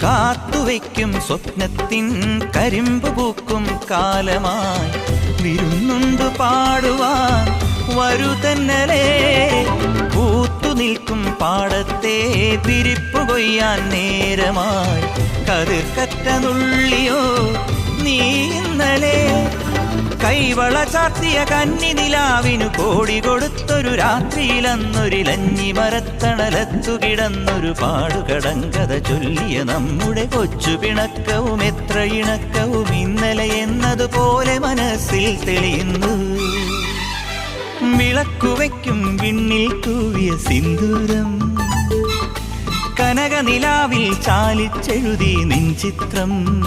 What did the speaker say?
കാത്തുവയ്ക്കും സ്വപ്നത്തിൻ കരിമ്പ് പൂക്കും കാലമായി വിരുന്നുണ്ട് പാടുവാൻ വരുതന്നലേ. പൂത്തു നിൽക്കും പാടത്തെ വിരിപ്പു കൊയ്യാൻ നേരമായി കതിർക്കറ്റ നുള്ളിയോ നീ ഇന്നലെ. കൈവള ചാർത്തിയ കന്നി നിലാവിനു കോടി കൊടുത്തൊരു രാത്രിയിലന്നൊരിലഞ്ഞി മരത്തണലത്തു കിടന്നൊരു പാടുകടങ്കഥ ചൊല്ലിയ നമ്മുടെ കൊച്ചു പിണക്കവും എത്ര ഇണക്കവും ഇന്നലെ എന്നതുപോലെ മനസ്സിൽ തെളിയുന്നു. വിളക്കുവയ്ക്കും വിണ്ണിൽ തൂവിയ സിന്ദൂരം കനകനിലാവിൽ ചാലിച്ചെഴുതി നിൻ ചിത്രം.